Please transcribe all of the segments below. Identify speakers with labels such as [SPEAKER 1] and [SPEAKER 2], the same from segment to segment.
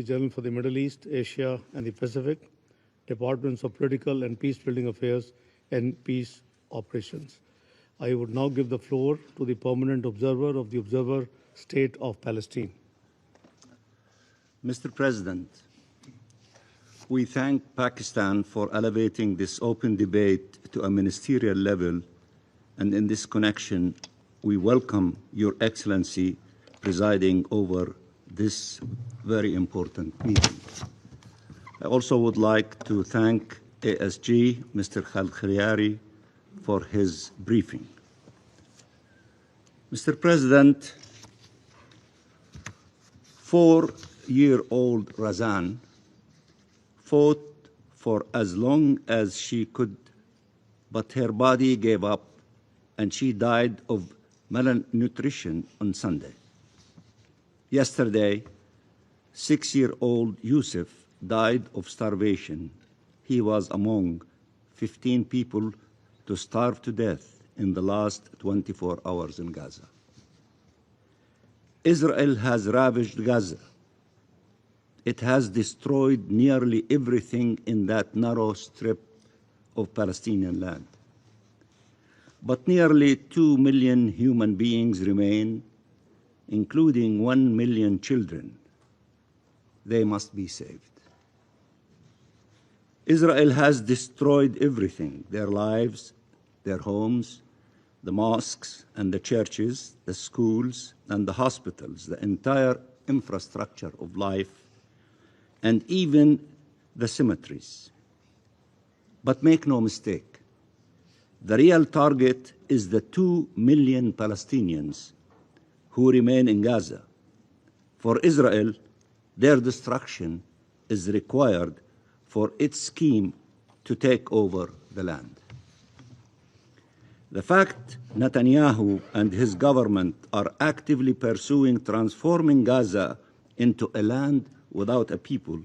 [SPEAKER 1] General for the Middle East, Asia, and the Pacific, Departments of Political and Peace-Building Affairs and Peace Operations. I would now give the floor to the Permanent Observer of the Observer State of Palestine.
[SPEAKER 2] Mr. President, we thank Pakistan for elevating this open debate to a ministerial level, and in this connection, we welcome Your Excellency presiding over this very important meeting. I also would like to thank ASG, Mr. Khalkhriari, for his briefing. Mr. President, 4-year-old Razan fought for as long as she could, but her body gave up and she died of malnutrition on Sunday. Yesterday, 6-year-old Yusuf died of starvation. He was among 15 people to starve to death in the last 24 hours in Gaza. Israel has ravaged Gaza. It has destroyed nearly everything in that narrow strip of Palestinian land. But nearly 2 million human beings remain, including 1 million children. They must be saved. Israel has destroyed everything: their lives, their homes, the mosques and the churches, the schools and the hospitals, the entire infrastructure of life, and even the cemeteries. But make no mistake, the real target is the 2 million Palestinians who remain in Gaza. For Israel, their destruction is required for its scheme to take over the land. The fact Netanyahu and his government are actively pursuing transforming Gaza into a land without a people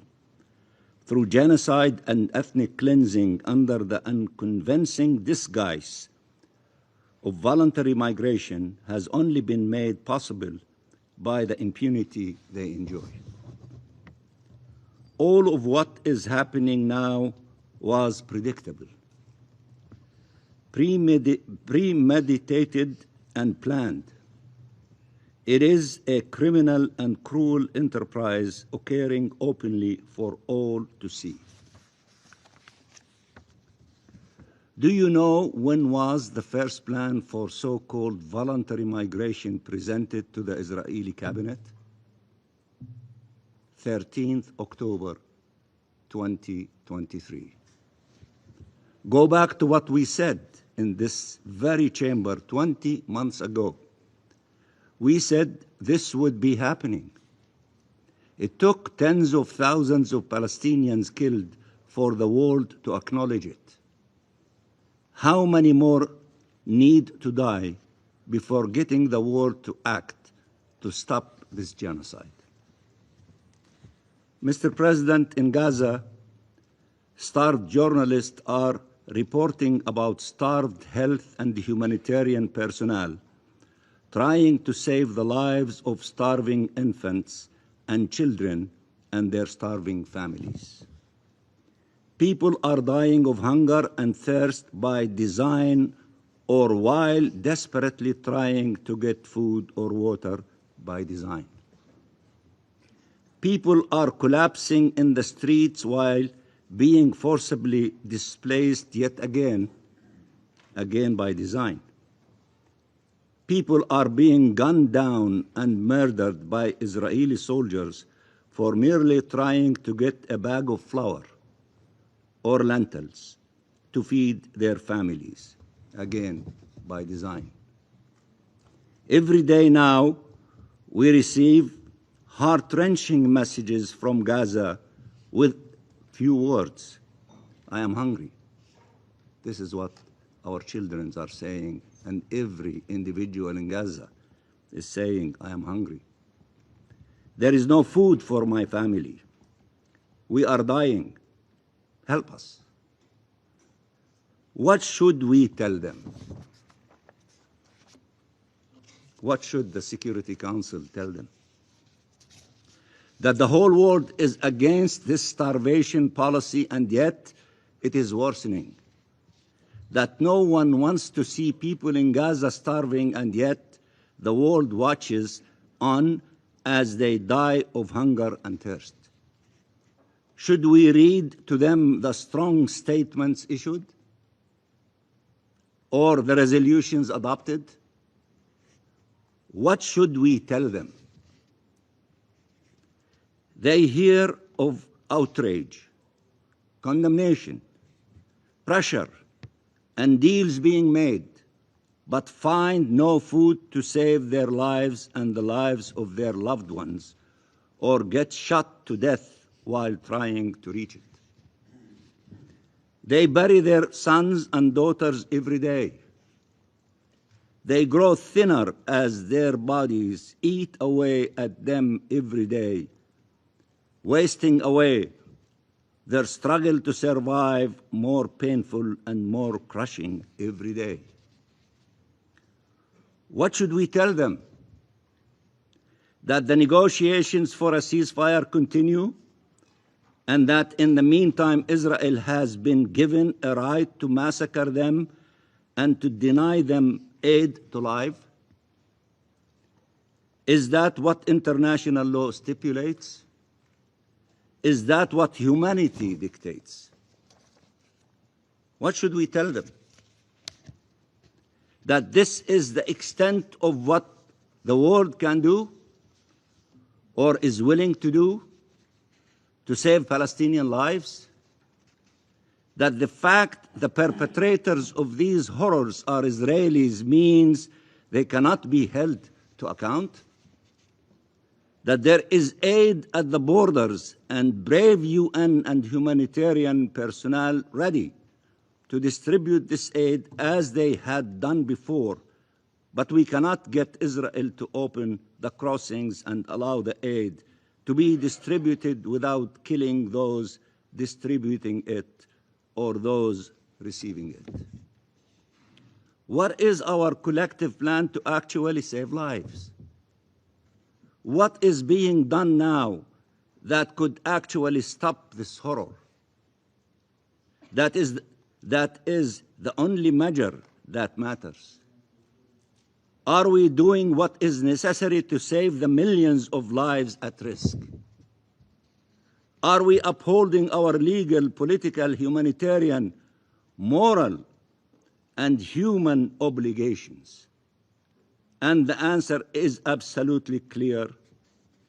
[SPEAKER 2] through genocide and ethnic cleansing under the unconvincing disguise of voluntary migration has only been made possible by the impunity they enjoy. All of what is happening now was predictable, premeditated and planned. It is a criminal and cruel enterprise occurring openly for all to see. Do you know when was the first plan for so-called voluntary migration presented to the Israeli cabinet? 13th October 2023. Go back to what we said in this very chamber 20 months ago. We said this would be happening. It took tens of thousands of Palestinians killed for the world to acknowledge it. How many more need to die before getting the world to act to stop this genocide? Mr. President, in Gaza, starved journalists are reporting about starved health and humanitarian personnel trying to save the lives of starving infants and children and their starving families. People are dying of hunger and thirst by design or while desperately trying to get food or water by design. People are collapsing in the streets while being forcibly displaced yet again by design. People are being gunned down and murdered by Israeli soldiers for merely trying to get a bag of flour or lentils to feed their families, again by design. Every day now, we receive heart-wrenching messages from Gaza with few words: I am hungry. This is what our children are saying, and every individual in Gaza is saying, I am hungry. There is no food for my family. We are dying. Help us. What should we tell them? What should the Security Council tell them? that the whole world is against this starvation policy, and yet it is worsening. That no one wants to see people in Gaza starving, and yet the world watches on as they die of hunger and thirst. Should we read to them the strong statements issued or the resolutions adopted? What should we tell them? They hear of outrage, condemnation, pressure, and deals being made, but find no food to save their lives and the lives of their loved ones, or get shot to death while trying to reach it. They bury their sons and daughters every day. They grow thinner as their bodies eat away at them every day, wasting away, their struggle to survive more painful and more crushing every day. What should we tell them? That the negotiations for a ceasefire continue, and that in the meantime Israel has been given a right to massacre them and to deny them aid to life? Is that what international law stipulates? Is that what humanity dictates? What should we tell them? That this is the extent of what the world can do or is willing to do to save Palestinian lives? That the fact the perpetrators of these horrors are Israelis means they cannot be held to account? That there is aid at the borders and brave UN and humanitarian personnel ready to distribute this aid as they had done before, but we cannot get Israel to open the crossings and allow the aid to be distributed without killing those distributing it or those receiving it. What is our collective plan to actually save lives? What is being done now that could actually stop this horror? That is the only measure that matters. Are we doing what is necessary to save the millions of lives at risk? Are we upholding our legal, political, humanitarian, moral, and human obligations? And the answer is absolutely clear: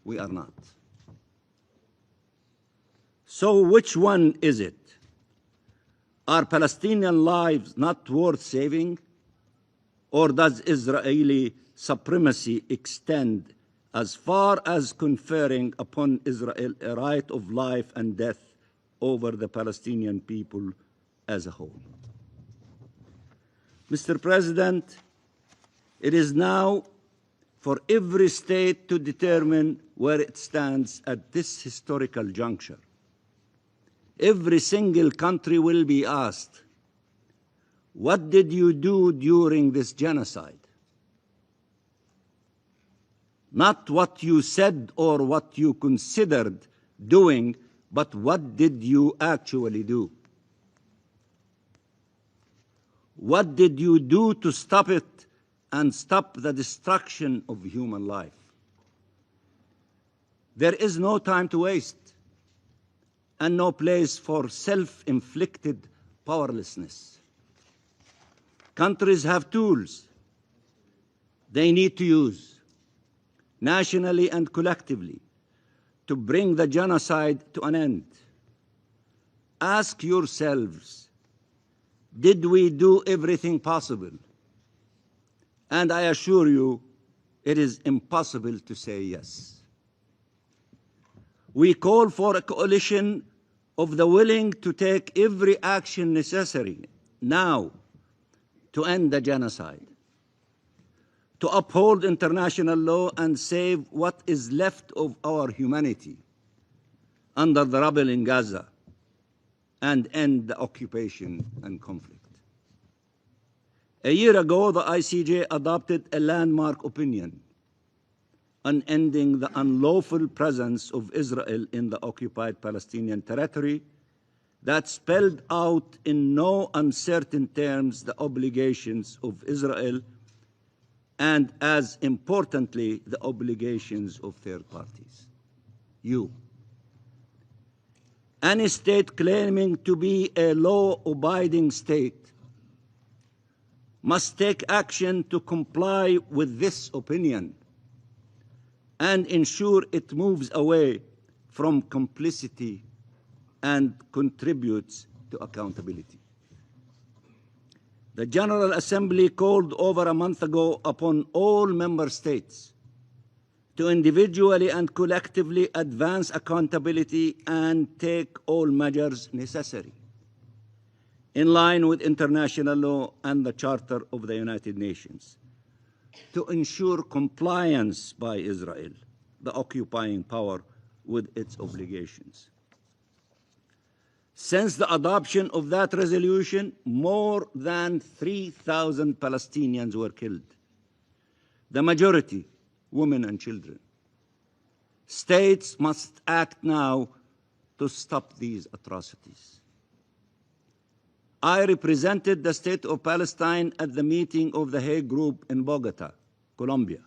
[SPEAKER 2] we are not. So which one is it? Are Palestinian lives not worth saving? Or does Israeli supremacy extend as far as conferring upon Israel a right of life and death over the Palestinian people as a whole? Mr. President, it is now for every state to determine where it stands at this historical juncture. Every single country will be asked, what did you do during this genocide? Not what you said or what you considered doing, but what did you actually do? What did you do to stop it and stop the destruction of human life? There is no time to waste and no place for self-inflicted powerlessness. Countries have tools they need to use, nationally and collectively, to bring the genocide to an end. Ask yourselves, did we do everything possible? And I assure you, it is impossible to say yes. We call for a coalition of the willing to take every action necessary now to end the genocide, to uphold international law and save what is left of our humanity under the rubble in Gaza, and end the occupation and conflict. A year ago, the ICJ adopted a landmark opinion on ending the unlawful presence of Israel in the occupied Palestinian territory that spelled out in no uncertain terms the obligations of Israel and, as importantly, the obligations of third parties. You. Any state claiming to be a law-abiding state must take action to comply with this opinion and ensure it moves away from complicity and contributes to accountability. The General Assembly called over a month ago upon all member states to individually and collectively advance accountability and take all measures necessary in line with international law and the Charter of the United Nations to ensure compliance by Israel, the occupying power, with its obligations. Since the adoption of that resolution, more than 3,000 Palestinians were killed, the majority women and children. States must act now to stop these atrocities. I represented the state of Palestine at the meeting of the Hague Group in Bogota, Colombia,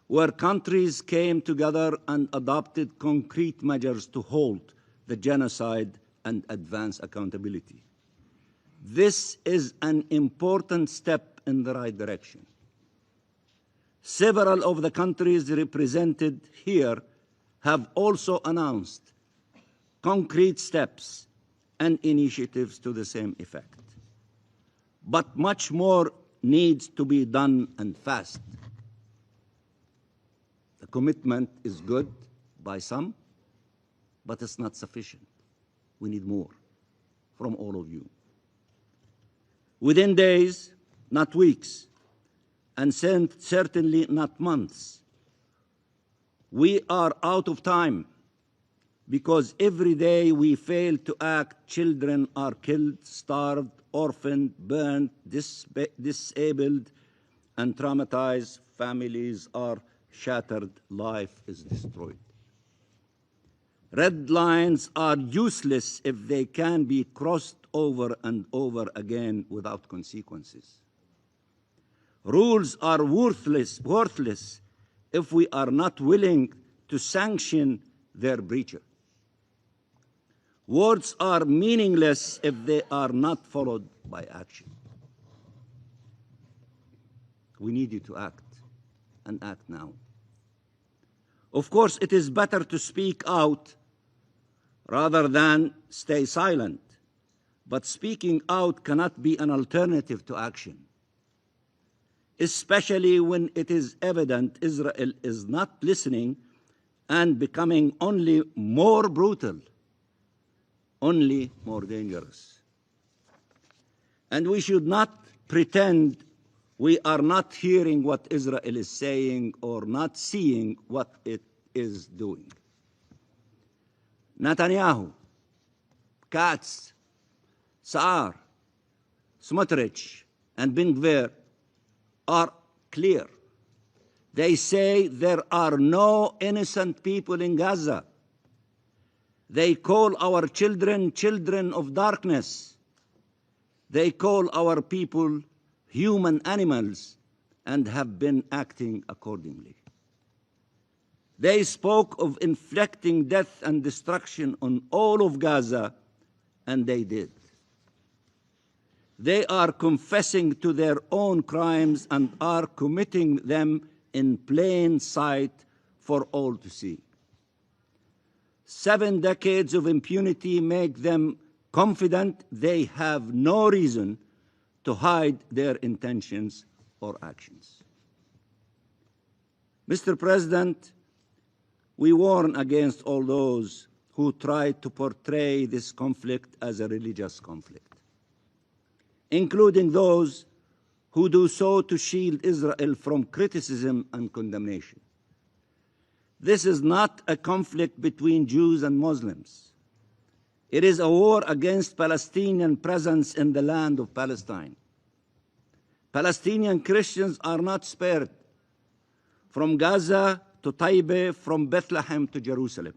[SPEAKER 2] where countries came together and adopted concrete measures to halt the genocide and advance accountability. This is an important step in the right direction. Several of the countries represented here have also announced concrete steps and initiatives to the same effect. But much more needs to be done, and fast. The commitment is good by some, but it's not sufficient. We need more from all of you. Within days, not weeks, and certainly not months, we are out of time, because every day we fail to act, children are killed, starved, orphaned, burned, disabled, and traumatized. Families are shattered. Life is destroyed. Red lines are useless if they can be crossed over and over again without consequences. Rules are worthless if we are not willing to sanction their breacher. Words are meaningless if they are not followed by action. We need you to act, and act now. Of course, it is better to speak out rather than stay silent, but speaking out cannot be an alternative to action, especially when it is evident Israel is not listening and becoming only more brutal, only more dangerous. And we should not pretend we are not hearing what Israel is saying or not seeing what it is doing. Netanyahu, Katz, Saar, Smotrich, and Ben Gvir are clear. They say there are no innocent people in Gaza. They call our children children of darkness. They call our people human animals and have been acting accordingly. They spoke of inflicting death and destruction on all of Gaza, and they did. They are confessing to their own crimes and are committing them in plain sight for all to see. 7 decades of impunity make them confident they have no reason to hide their intentions or actions. Mr. President, we warn against all those who try to portray this conflict as a religious conflict, including those who do so to shield Israel from criticism and condemnation. This is not a conflict between Jews and Muslims. It is a war against Palestinian presence in the land of Palestine. Palestinian Christians are not spared. From Gaza to Taibe, from Bethlehem to Jerusalem.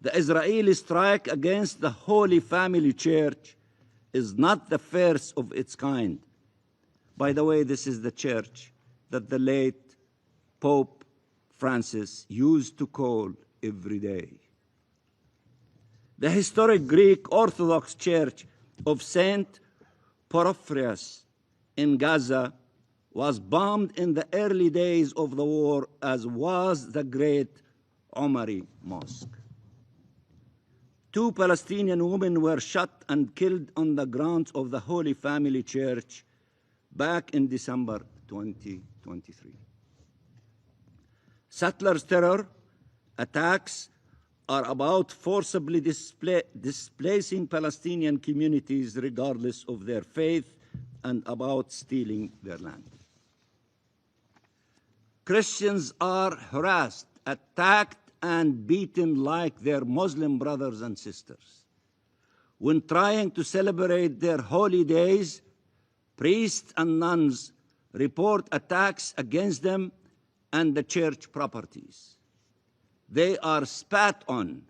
[SPEAKER 2] The Israeli strike against the Holy Family Church is not the first of its kind. By the way, this is the church that the late Pope Francis used to call every day. The historic Greek Orthodox Church of Saint Porphyrius in Gaza was bombed in the early days of the war, as was the great Omari Mosque. 2 Palestinian women were shot and killed on the grounds of the Holy Family Church back in December 2023. Settlers' terror attacks are about forcibly displacing Palestinian communities regardless of their faith and about stealing their land. Christians are harassed, attacked, and beaten like their Muslim brothers and sisters. When trying to celebrate their holy days, priests and nuns report attacks against them and the church properties. They are spat on,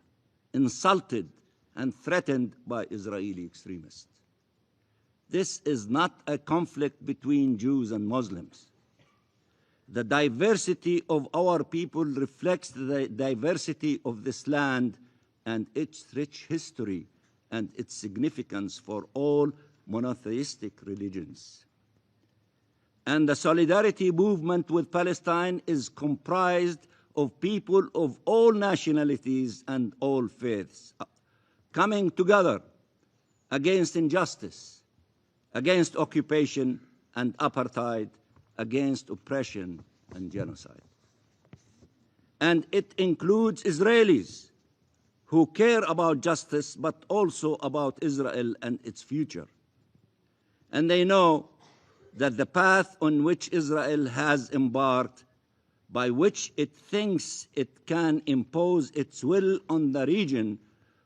[SPEAKER 2] insulted, and threatened by Israeli extremists. This is not a conflict between Jews and Muslims. The diversity of our people reflects the diversity of this land and its rich history and its significance for all monotheistic religions. And the solidarity movement with Palestine is comprised of people of all nationalities and all faiths, coming together against injustice, against occupation and apartheid, against oppression and genocide. And it includes Israelis who care about justice, but also about Israel and its future. And they know that the path on which Israel has embarked, by which it thinks it can impose its will on the region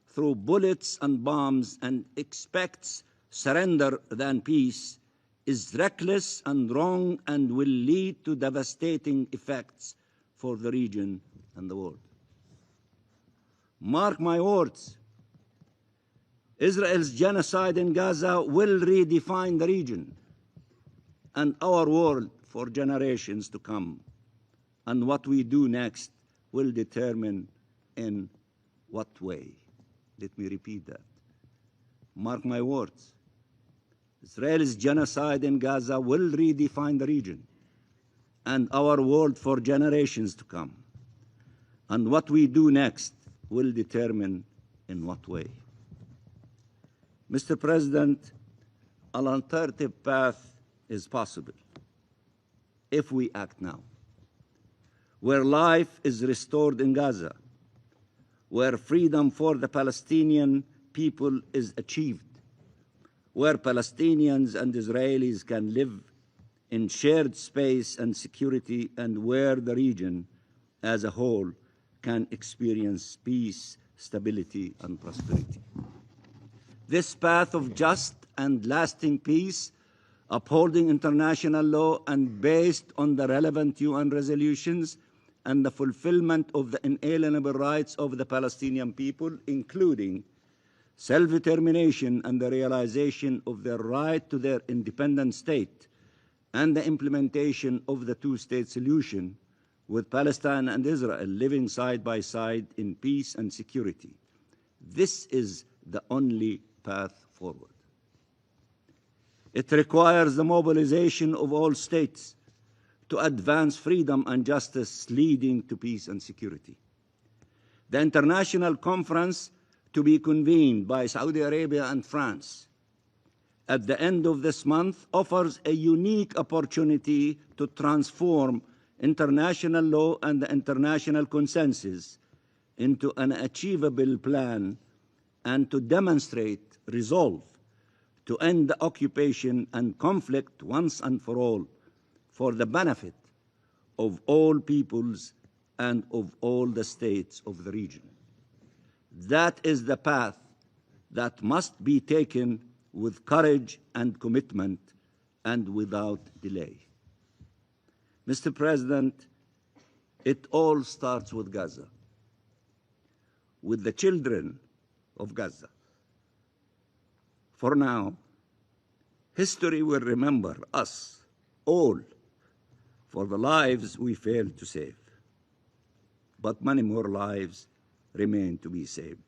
[SPEAKER 2] through bullets and bombs and expects surrender than peace, is reckless and wrong and will lead to devastating effects for the region and the world. Mark my words, Israel's genocide in Gaza will redefine the region and our world for generations to come. And what we do next will determine in what way. Let me repeat that. Mark my words. Israel's genocide in Gaza will redefine the region and our world for generations to come. And what we do next will determine in what way. Mr. President, an alternative path is possible if we act now, where life is restored in Gaza, where freedom for the Palestinian people is achieved, where Palestinians and Israelis can live in shared space and security, and where the region as a whole can experience peace, stability, and prosperity. This path of just and lasting peace, upholding international law and based on the relevant UN resolutions and the fulfillment of the inalienable rights of the Palestinian people, including self-determination and the realization of their right to their independent state, and the implementation of the two-state solution, with Palestine and Israel living side by side in peace and security. This is the only path forward. It requires the mobilization of all states to advance freedom and justice leading to peace and security. The international conference to be convened by Saudi Arabia and France at the end of this month offers a unique opportunity to transform international law and the international consensus into an achievable plan and to demonstrate resolve to end the occupation and conflict once and for all, for the benefit of all peoples and of all the states of the region. That is the path that must be taken with courage and commitment and without delay. Mr. President, It all starts with Gaza, with the children of Gaza. For now, history will remember us all for the lives we failed to save. But many more lives remain to be saved.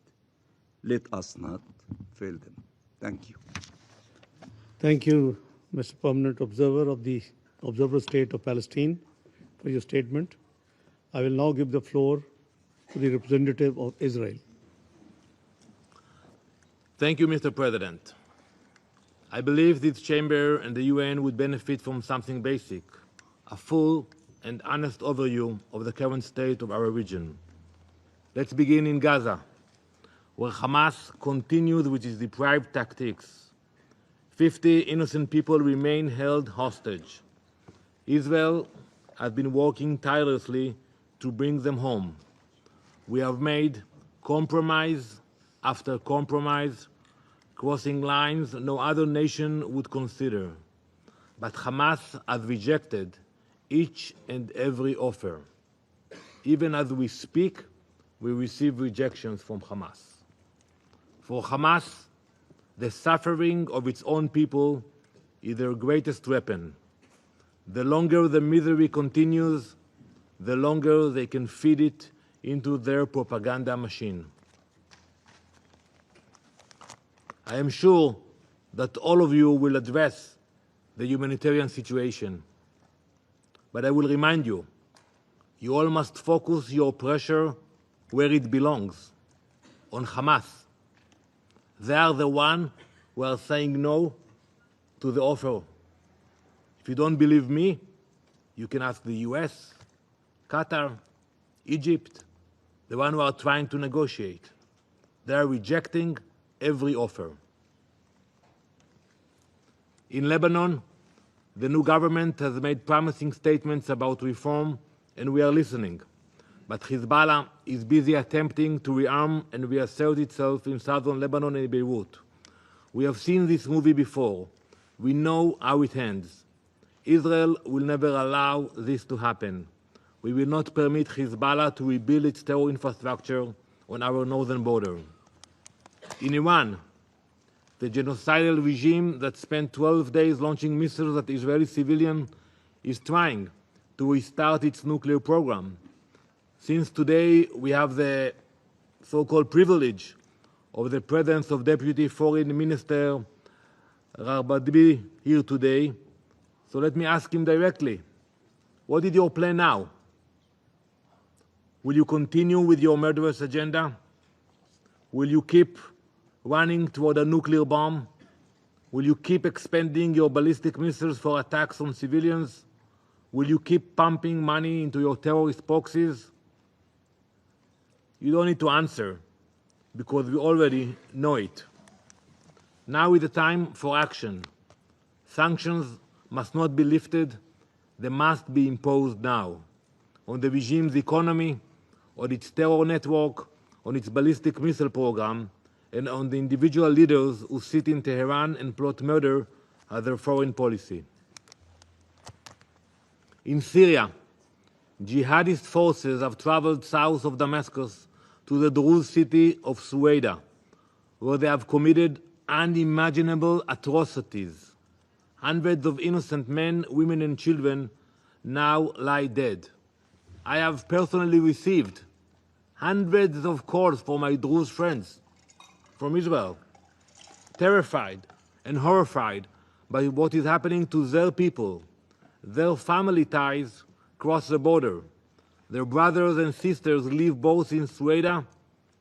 [SPEAKER 2] Let us not fail them. Thank you.
[SPEAKER 1] Thank you, Mr. Permanent Observer of the Observer State of Palestine, for your statement. I will now give the floor to the representative of Israel.
[SPEAKER 3] Thank you, Mr. President. I believe this chamber and the UN would benefit from something basic, a full and honest overview of the current state of our region. Let's begin in Gaza, where Hamas continues with its deprived tactics. 50 innocent people remain held hostage. Israel has been working tirelessly to bring them home. We have made compromise after compromise, crossing lines no other nation would consider. But Hamas has rejected each and every offer. Even as we speak, we receive rejections from Hamas. For Hamas, the suffering of its own people is their greatest weapon. The longer the misery continues, the longer they can feed it into their propaganda machine. I am sure that all of you will address the humanitarian situation. But I will remind you, you all must focus your pressure where it belongs, on Hamas. They are the ones who are saying no to the offer. If you don't believe me, you can ask the US, Qatar, Egypt, the ones who are trying to negotiate. They are rejecting every offer. In Lebanon, the new government has made promising statements about reform, and we are listening. But Hezbollah is busy attempting to rearm and reassert itself in southern Lebanon and Beirut. We have seen this movie before. We know how it ends. Israel will never allow this to happen. We will not permit Hezbollah to rebuild its terror infrastructure on our northern border. In Iran, the genocidal regime that spent 12 days launching missiles at Israeli civilians is trying to restart its nuclear program. Since today we have the so-called privilege of the presence of Deputy Foreign Minister Rabadbi here today, so let me ask him directly, what is your plan now? Will you continue with your murderous agenda? Will you keep running toward a nuclear bomb? Will you keep expending your ballistic missiles for attacks on civilians? Will you keep pumping money into your terrorist proxies? You don't need to answer, because we already know it. Now is the time for action. Sanctions must not be lifted, they must be imposed now, on the regime's economy, on its terror network, on its ballistic missile program, and on the individual leaders who sit in Tehran and plot murder as their foreign policy. In Syria, jihadist forces have traveled south of Damascus to the Druze city of Suwaida, where they have committed unimaginable atrocities. Hundreds of innocent men, women, and children now lie dead. I have personally received hundreds of calls from my Druze friends from Israel, terrified and horrified by what is happening to their people. Their family ties cross the border. Their brothers and sisters live both in Suwaida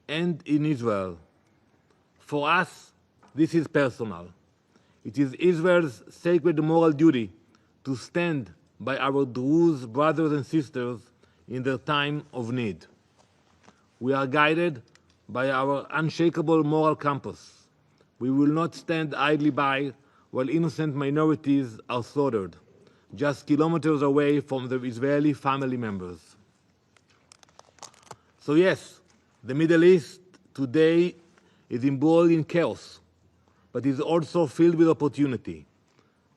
[SPEAKER 3] and in Israel. For us, this is personal. It is Israel's sacred moral duty to stand by our Druze brothers and sisters in their time of need. We are guided by our unshakable moral compass. We will not stand idly by while innocent minorities are slaughtered, just kilometers away from their Israeli family members. So yes, the Middle East today is embroiled in chaos, but is also filled with opportunity.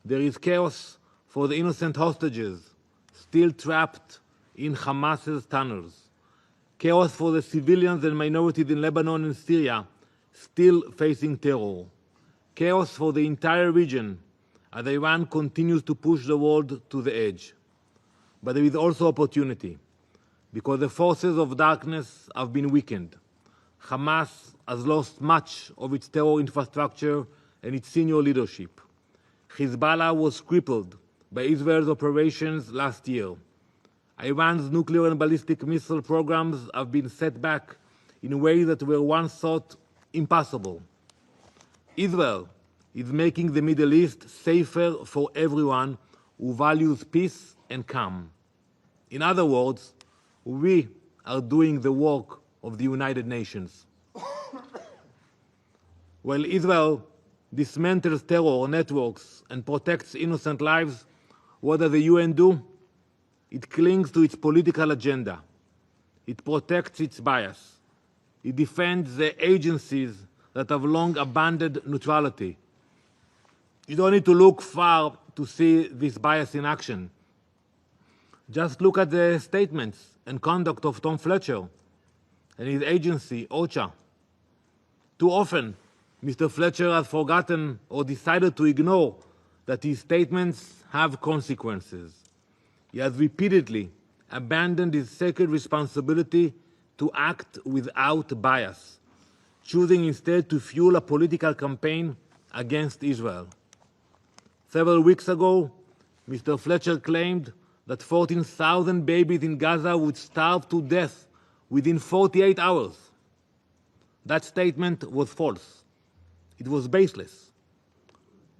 [SPEAKER 3] There is chaos for the innocent hostages still trapped in Hamas's tunnels, chaos for the civilians and minorities in Lebanon and Syria still facing terror, chaos for the entire region as Iran continues to push the world to the edge. But there is also opportunity, because the forces of darkness have been weakened. Hamas has lost much of its terror infrastructure and its senior leadership. Hezbollah was crippled by Israel's operations last year. Iran's nuclear and ballistic missile programs have been set back in ways that were once thought impossible. Israel is making the Middle East safer for everyone who values peace and calm. In other words, we are doing the work of the United Nations. While Israel dismantles terror networks and protects innocent lives, what does the UN do? It clings to its political agenda. It protects its bias. It defends the agencies that have long abandoned neutrality. You don't need to look far to see this bias in action. Just look at the statements and conduct of Tom Fletcher and his agency, OCHA. Too often, Mr. Fletcher has forgotten or decided to ignore that his statements have consequences. He has repeatedly abandoned his sacred responsibility to act without bias, choosing instead to fuel a political campaign against Israel. Several weeks ago, Mr. Fletcher claimed that 14,000 babies in Gaza would starve to death within 48 hours. That statement was false. It was baseless.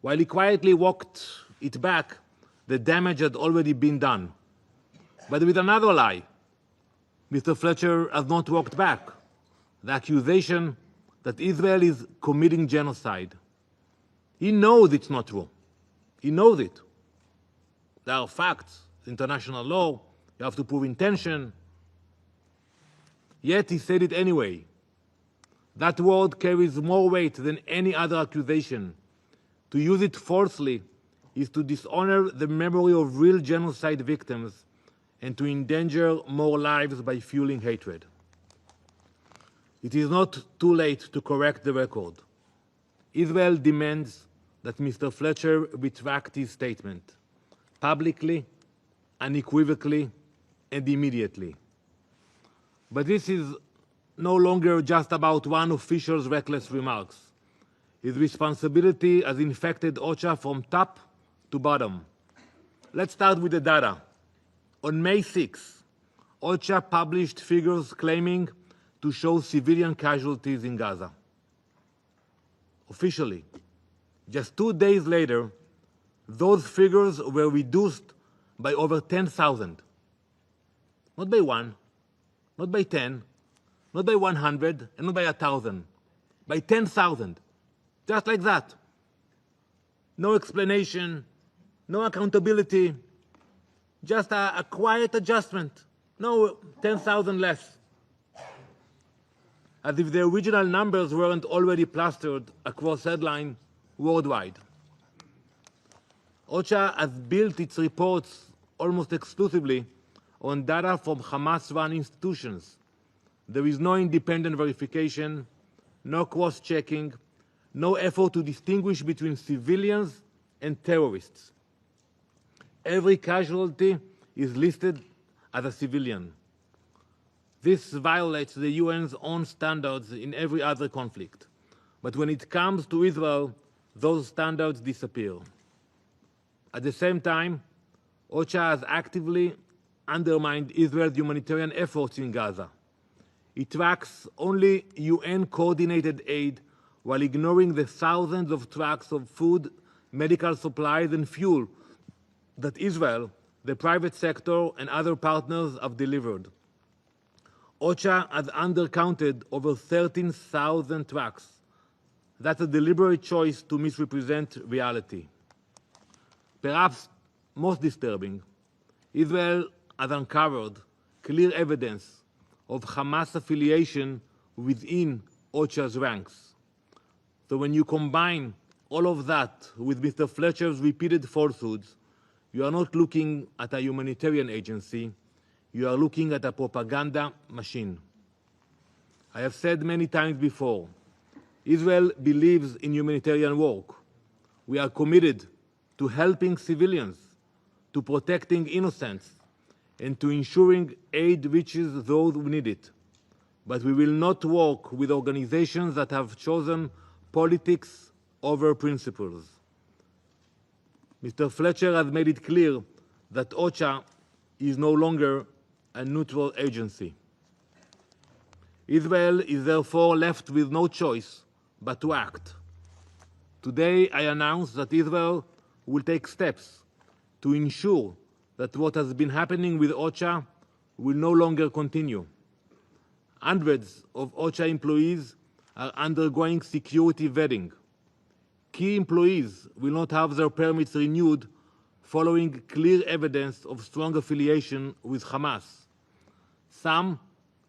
[SPEAKER 3] While he quietly walked it back, the damage had already been done. But with another lie, Mr. Fletcher has not walked back: the accusation that Israel is committing genocide. He knows it's not true. He knows it. There are facts, international law, you have to prove intention. Yet he said it anyway. That word carries more weight than any other accusation. To use it falsely is to dishonor the memory of real genocide victims and to endanger more lives by fueling hatred. It is not too late to correct the record. Israel demands that Mr. Fletcher retract his statement, publicly, unequivocally, and immediately. But this is no longer just about one official's reckless remarks. His responsibility has infected OCHA from top to bottom. Let's start with the data. On May 6, OCHA published figures claiming to show civilian casualties in Gaza. Officially, just 2 days later, those figures were reduced by over 10,000. Not by 1, not by 10, not by 100, and not by 1,000, by 10,000. Just like that. No explanation, no accountability, just a quiet adjustment. No, 10,000 less. As if the original numbers weren't already plastered across headlines worldwide. OCHA has built its reports almost exclusively on data from Hamas-run institutions. There is no independent verification, no cross-checking, no effort to distinguish between civilians and terrorists. Every casualty is listed as a civilian. This violates the UN's own standards in every other conflict. But when it comes to Israel, those standards disappear. At the same time, OCHA has actively undermined Israel's humanitarian efforts in Gaza. It tracks only UN-coordinated aid while ignoring the thousands of trucks of food, medical supplies, and fuel that Israel, the private sector, and other partners have delivered. OCHA has undercounted over 13,000 trucks. That's a deliberate choice to misrepresent reality. Perhaps most disturbing, Israel has uncovered clear evidence of Hamas affiliation within OCHA's ranks. So when you combine all of that with Mr. Fletcher's repeated falsehoods, you are not looking at a humanitarian agency, you are looking at a propaganda machine. I have said many times before, Israel believes in humanitarian work. We are committed to helping civilians, to protecting innocents, and to ensuring aid reaches those who need it. But we will not work with organizations that have chosen politics over principles. Mr. Fletcher has made it clear that OCHA is no longer a neutral agency. Israel is therefore left with no choice but to act. Today, I announce that Israel will take steps to ensure that what has been happening with OCHA will no longer continue. Hundreds of OCHA employees are undergoing security vetting. Key employees will not have their permits renewed following clear evidence of strong affiliation with Hamas. Some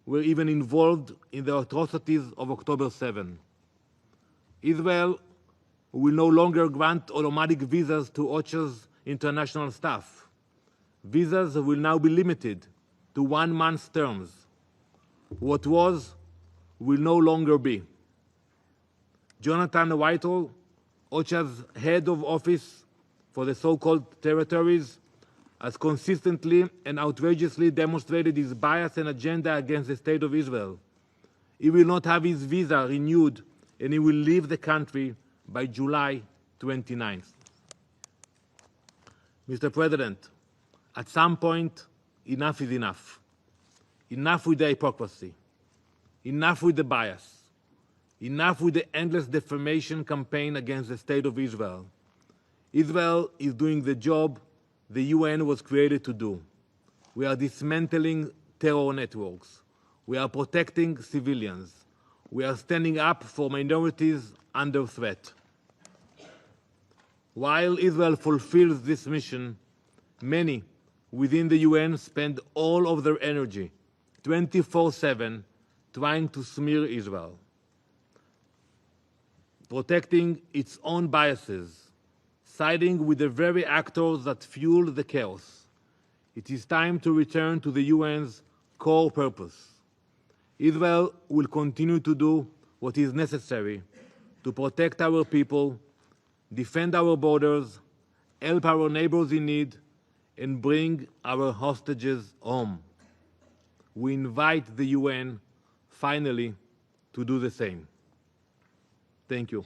[SPEAKER 3] were even involved in the atrocities of October 7. Israel will no longer grant automatic visas to OCHA's international staff. Visas will now be limited to 1 month's terms. What was will no longer be. Jonathan Whitehall, OCHA's head of office for the so-called territories, has consistently and outrageously demonstrated his bias and agenda against the State of Israel. He will not have his visa renewed, and he will leave the country by July 29th. Mr. President, at some point, enough is enough. Enough with the hypocrisy. Enough with the bias. Enough with the endless defamation campaign against the State of Israel. Israel is doing the job the UN was created to do. We are dismantling terror networks. We are protecting civilians. We are standing up for minorities under threat. While Israel fulfills this mission, many within the UN spend all of their energy, 24/7, trying to smear Israel, protecting its own biases, siding with the very actors that fuel the chaos. It is time to return to the UN's core purpose. Israel will continue to do what is necessary to protect our people, defend our borders, help our neighbors in need, and bring our hostages home. We invite the UN, finally, to do the same. Thank you.